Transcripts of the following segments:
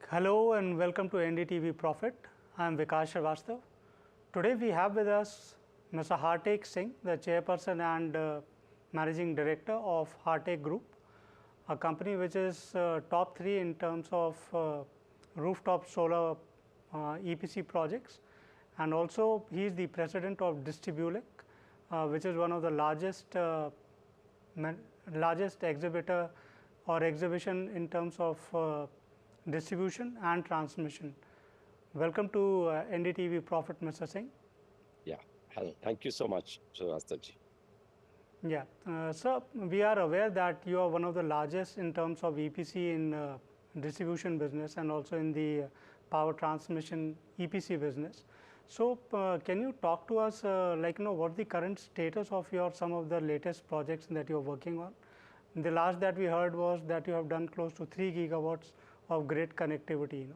Hello and welcome to NDTV Profit. I am Vikas Srivastava. Today we have with us Mr. Hartek Singh, the chairperson and managing director of Hartek Group, a company which is top 3 in terms of rooftop solar EPC projects, and also he is the president of Distributive, which is one of the largest exhibitor or exhibition in terms of distribution and transmission. Welcome to NDTV Profit, Mr. Singh. Yeah, hello. Thank you so much, Srivastava. Yeah, sir, we are aware that you are one of the largest in terms of EPC in distribution business and also in the power transmission EPC business. So, can you talk to us what's the current status of your some of the latest projects that you are working on? The last that we heard was that you have done close to 3 gigawatts of grid connectivity.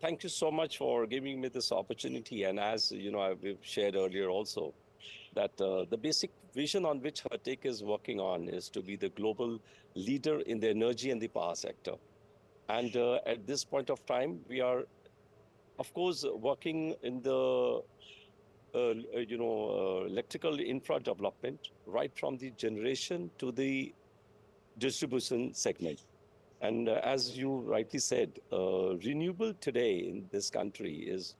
Thank you so much for giving me this opportunity. And as you know, we've shared earlier also that the basic vision on which Hartek is working on is to be the global leader in the energy and the power sector. And at this point of time, we are, of course, working in the electrical infra development, right from the generation to the distribution segment. And as you rightly said, renewable today in this country is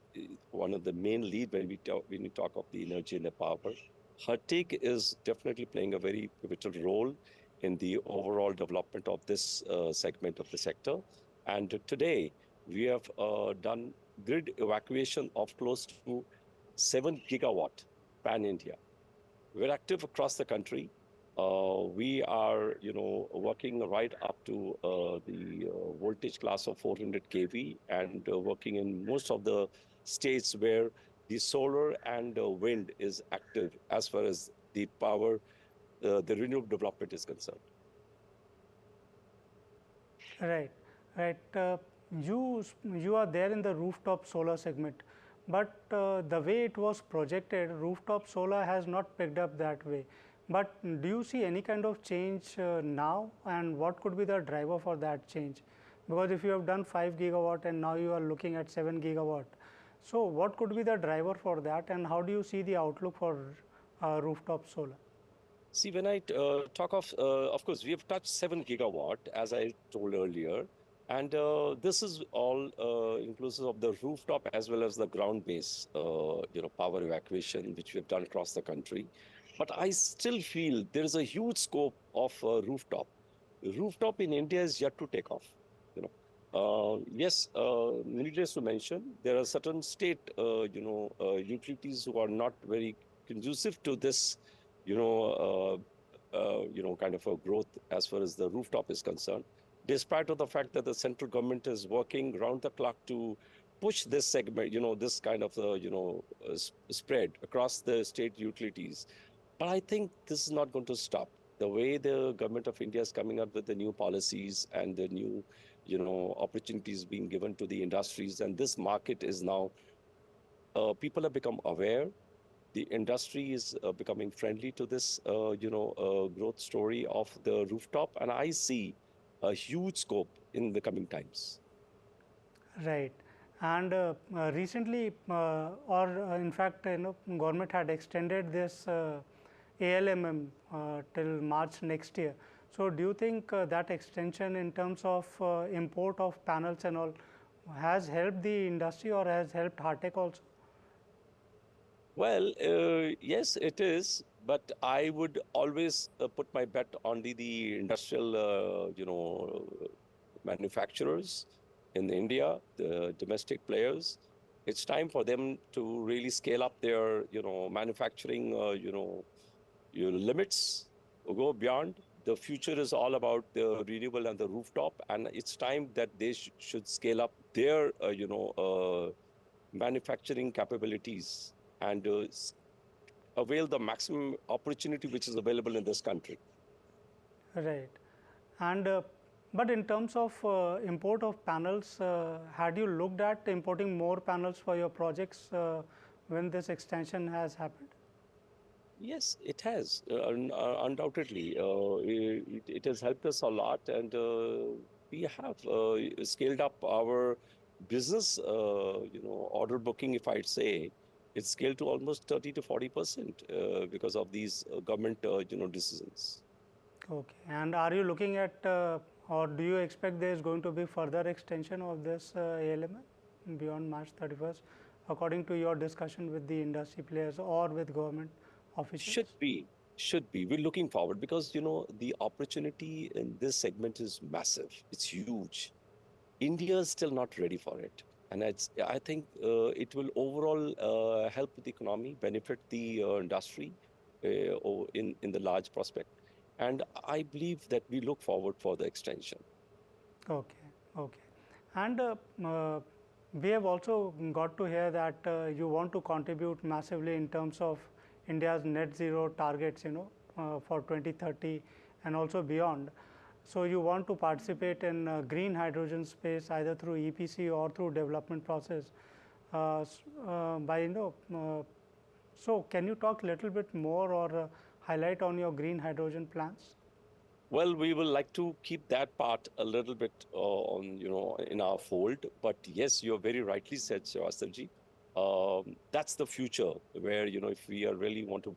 one of the main lead when we talk of the energy and the power. Hartek is definitely playing a very pivotal role in the overall development of this segment of the sector. And today, we have done grid evacuation of close to 7 gigawatt pan-India. We're active across the country. We are, working right up to the voltage class of 400 kV and working in most of the states where the solar and wind is active as far as the power, the renewable development is concerned. Right, right. You are there in the rooftop solar segment, but the way it was projected, rooftop solar has not picked up that way. But do you see any kind of change now, and what could be the driver for that change? Because if you have done 5 gigawatt and now you are looking at 7 gigawatt, so what could be the driver for that, and how do you see the outlook for rooftop solar? See, when I talk of course, we have touched 7 gigawatt, as I told earlier, and this is all inclusive of the rooftop as well as the ground-based, power evacuation, which we have done across the country. But I still feel there is a huge scope of rooftop. Rooftop in India is yet to take off. Yes, needless to mention, there are certain state, utilities who are not very conducive to this, kind of a growth as far as the rooftop is concerned. Despite of the fact that the central government is working round the clock to push this segment, this kind of, spread across the state utilities. But I think this is not going to stop. The way the government of India is coming up with the new policies and the new, opportunities being given to the industries, and this market is now, people have become aware. The industry is becoming friendly to this, growth story of the rooftop, and I see a huge scope in the coming times. Right. And recently, in fact, government had extended this ALMM till March next year. So, do you think that extension in terms of import of panels and all has helped the industry or has helped Hartek also? Well, yes, it is, but I would always put my bet on the industrial, manufacturers in India, the domestic players. It's time for them to really scale up their, manufacturing, your limits, go beyond. The future is all about the renewable and the rooftop, and it's time that they should scale up their, manufacturing capabilities and avail the maximum opportunity which is available in this country. Right. And but in terms of import of panels, had you looked at importing more panels for your projects when this extension has happened? Yes, it has, undoubtedly. It has helped us a lot, and we have scaled up our business, order booking, if I'd say, it's scaled to almost 30 to 40% because of these government, decisions. Okay. And are you looking at, or do you expect there is going to be further extension of this ALMM beyond March 31st, according to your discussion with the industry players or with government officials? Should be. We're looking forward because, the opportunity in this segment is massive. It's huge. India is still not ready for it. And I think it will overall help the economy, benefit the industry in the large prospect. And I believe that we look forward for the extension. Okay, okay. And we have also got to hear that you want to contribute massively in terms of India's net zero targets, for 2030 and also beyond. So you want to participate in green hydrogen space either through EPC or through development process. So can you talk a little bit more or highlight on your green hydrogen plans? Well, we will like to keep that part a little bit in our fold. But yes, you're very rightly said, Srivastavji. That's the future where, if we really want to,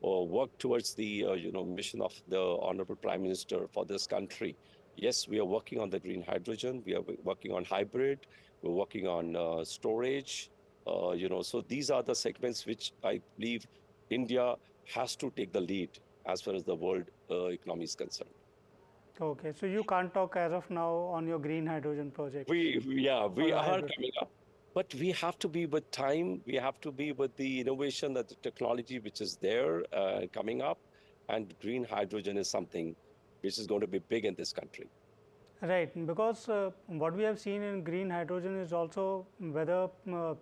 work towards the, mission of the Honorable Prime Minister for this country. Yes, we are working on the green hydrogen. We are working on hybrid. We're working on storage. So these are the segments which I believe India has to take the lead as far as the world economy is concerned. Okay, so you can't talk as of now on your green hydrogen projects. We or are hybrid. coming up, but we have to be with time. We have to be with the innovation, that the technology which is there coming up, and green hydrogen is something which is going to be big in this country. Right, because what we have seen in green hydrogen is also whether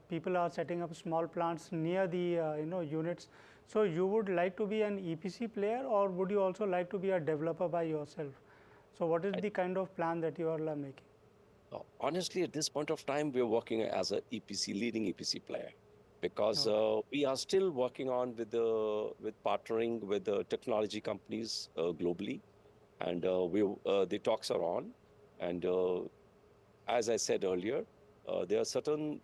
people are setting up small plants near the units. So you would like to be an EPC player, or would you also like to be a developer by yourself? So what is the kind of plan that you are making? Honestly, at this point of time, we're working as a leading EPC player, because we are still working on with partnering with the technology companies globally, and the talks are on. And as I said earlier, there are certain,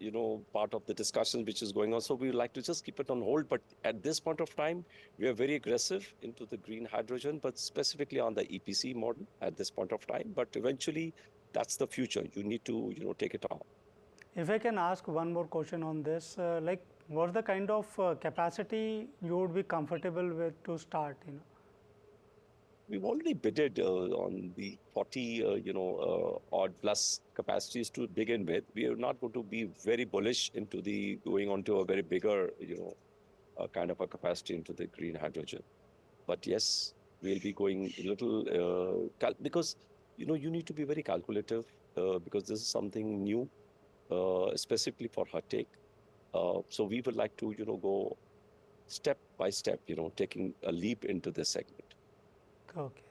part of the discussion which is going on. So we would like to just keep it on hold. But at this point of time, we are very aggressive into the green hydrogen, but specifically on the EPC model at this point of time. But eventually, that's the future. You need to, take it on. If I can ask one more question on this, what's the kind of capacity you would be comfortable with to start? We've already bidded on the 40, odd plus capacities to begin with. We are not going to be very bullish into going on to a very bigger, kind of a capacity into the green hydrogen. But yes, we'll be going a little, because, you need to be very calculative because this is something new, specifically for Hartek. So we would like to, go step by step, taking a leap into this segment. Okay.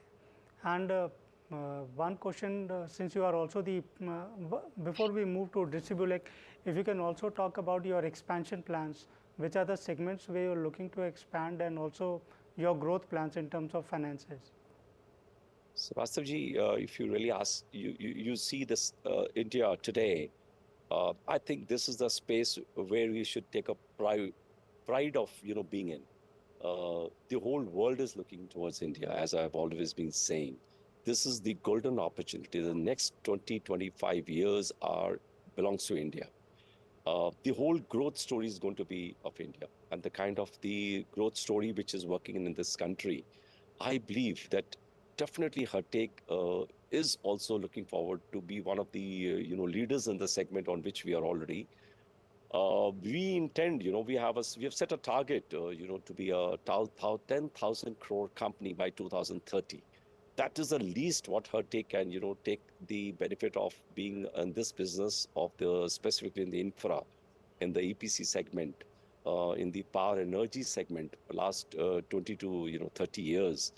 And one question, since you are also before we move to Distributive, if you can also talk about your expansion plans, which are the segments where you're looking to expand, and also your growth plans in terms of finances. So, Vastavji, if you really ask, you see this India today, I think this is the space where we should take a pride of, being in. The whole world is looking towards India, as I've always been saying. This is the golden opportunity. The next 20, 25 years belongs to India. The whole growth story is going to be of India, and the kind of the growth story which is working in this country. I believe that definitely Hartek is also looking forward to be one of the leaders in the segment on which we are already. We intend, we have set a target, to be a 10,000 crore company by 2030. That is the least what Hartek can, take the benefit of being in this business specifically in the infra, in the EPC segment, in the power energy segment, last 20 to 30 years.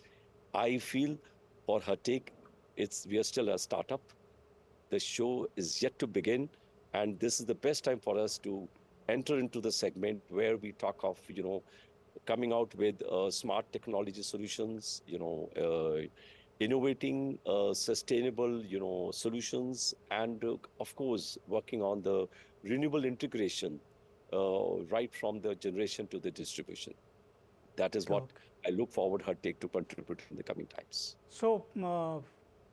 I feel for Hartek, we are still a startup. The show is yet to begin. And this is the best time for us to enter into the segment where we talk of, coming out with smart technology solutions, innovating sustainable, solutions, and of course, working on the renewable integration right from the generation to the distribution. That is what Okay. I look forward Hartek to contribute in the coming times. So,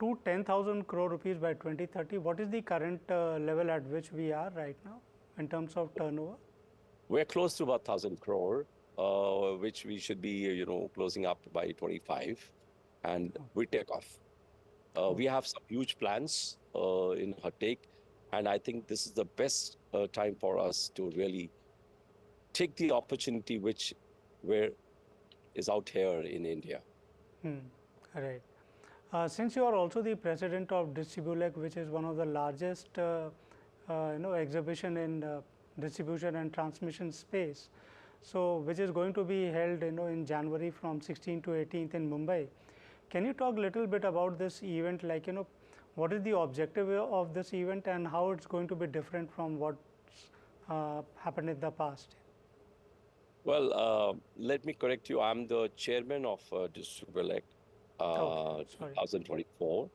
to 10,000 crore rupees by 2030, what is the current level at which we are right now in terms of turnover? We're close to about 1,000 crore, which we should be, closing up by 25, and we take off. We Okay. have some huge plans in Hartek, and I think this is the best time for us to really take the opportunity which where is out here in India. Hmm. Right. Since you are also the president of Distributive, which is one of the largest exhibition in distribution and transmission space, so which is going to be held in January from 16th to 18th in Mumbai. Can you talk a little bit about this event, like what is the objective of this event and how it's going to be different from what happened in the past? Well, let me correct you. I'm the chairman of Distributive Okay, sorry. 2024.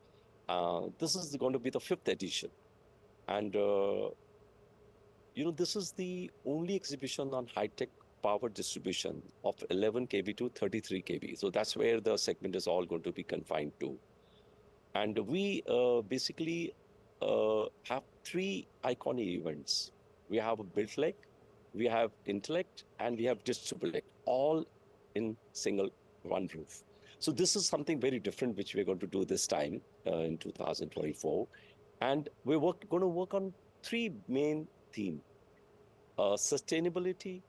This is going to be the fifth edition. And, this is the only exhibition on high-tech power distribution of 11 kV to 33 kV. So that's where the segment is all going to be confined to. And we basically have three iconic events. We have a build leg, we have intellect, and we have distribute, all in single one roof. So this is something very different which we're going to do this time in 2024. And we're going to work on three main themes: sustainability,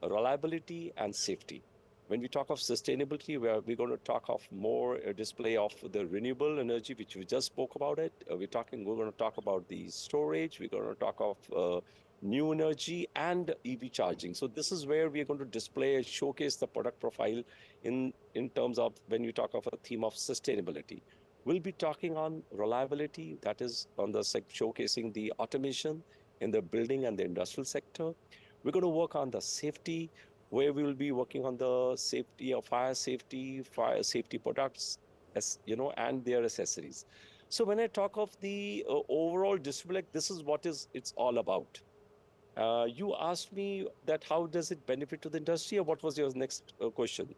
reliability, and safety. When we talk of sustainability, we're going to talk of more display of the renewable energy, which we just spoke about it. We're going to talk about the storage. We're going to talk of new energy and EV charging. So this is where we're going to display and showcase the product profile in terms of when you talk of a theme of sustainability. We'll be talking on reliability, that is on the showcasing the automation in the building and the industrial sector. We're going to work on the safety, where we will be working on the safety of fire safety products, and their accessories. So when I talk of the overall display, this is what it's all about. You asked me that how does it benefit to the industry, or what was your next question?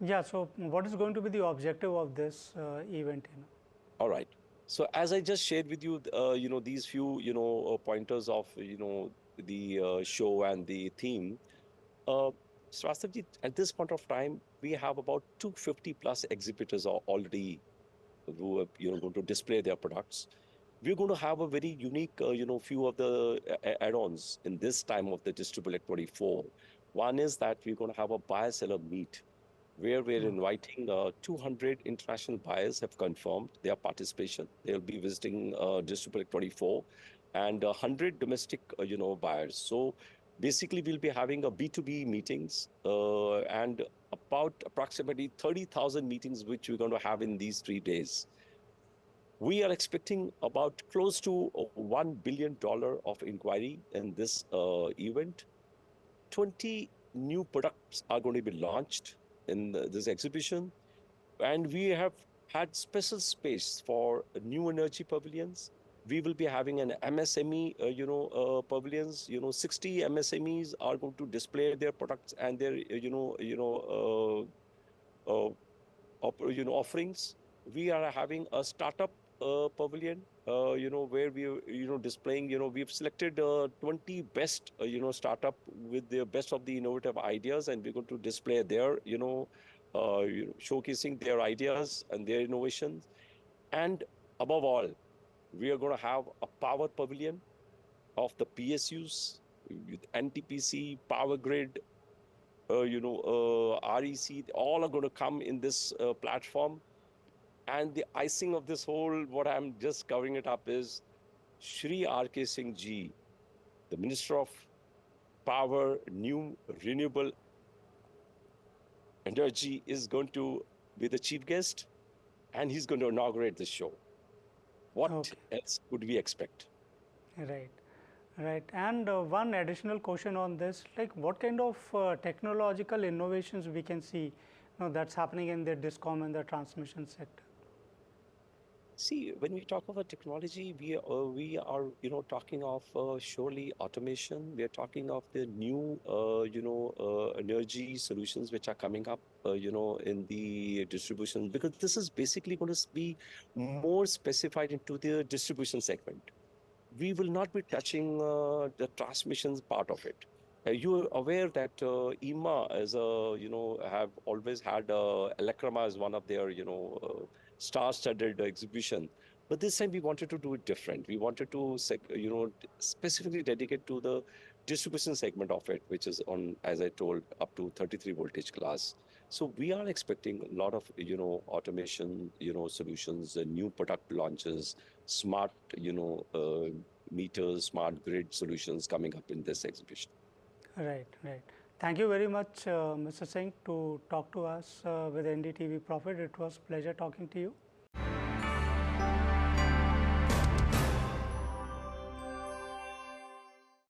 Yeah, so what is going to be the objective of this event? All right. So as I just shared with you, these few, pointers of, the show and the theme. Uh, Srivastava, at this point of time, we have about 250 plus exhibitors already who are, going to display their products. We're going to have a very unique, few of the add-ons in this time of the Distributive 24. One is that we're going to have a buyer-seller meet where we're inviting 200 international buyers have confirmed their participation. They'll be visiting Distributive 24 and 100 domestic, buyers. So basically, we'll be having a B2B meetings and about approximately 30,000 meetings, which we're going to have in these 3 days. We are expecting about close to $1 billion of inquiry in this event. 20 new products are going to be launched in this exhibition. And we have had special space for new energy pavilions. We will be having an MSME, pavilions. 60 MSMEs are going to display their products and their, offerings. We are having a startup pavilion, where we, displaying, we've selected 20 best, startup with the best of the innovative ideas, and we're going to display their, showcasing their ideas and their innovations. And above all, we are going to have a power pavilion of the PSUs with NTPC, Power Grid, REC, all are going to come in this platform. And the icing of this whole, what I'm just covering it up, is Shri Hartek Singh ji, the Minister of Power, New Renewable Energy, is going to be the chief guest, and he's going to inaugurate the show. What Okay, else could we expect? right. Right, and one additional question on this, like what kind of technological innovations we can see that's happening in the discom and the transmission sector? See, when we talk about technology, we are talking of surely automation. We are talking of the new energy solutions which are coming up in the distribution, because this is basically going to be more specified into the distribution segment. We will not be touching the transmissions part of it. You are aware that EMA as a have always had Electrama as one of their star-studded exhibition, but this time we wanted to do it different. We wanted to specifically dedicate to the distribution segment of it, which is on, as I told, up to 33 voltage class. So we are expecting a lot of automation solutions, new product launches, smart meters, smart grid solutions coming up in this exhibition. Right, right. Thank you very much, Mr. Singh, to talk to us with NDTV Profit. It was pleasure talking to you.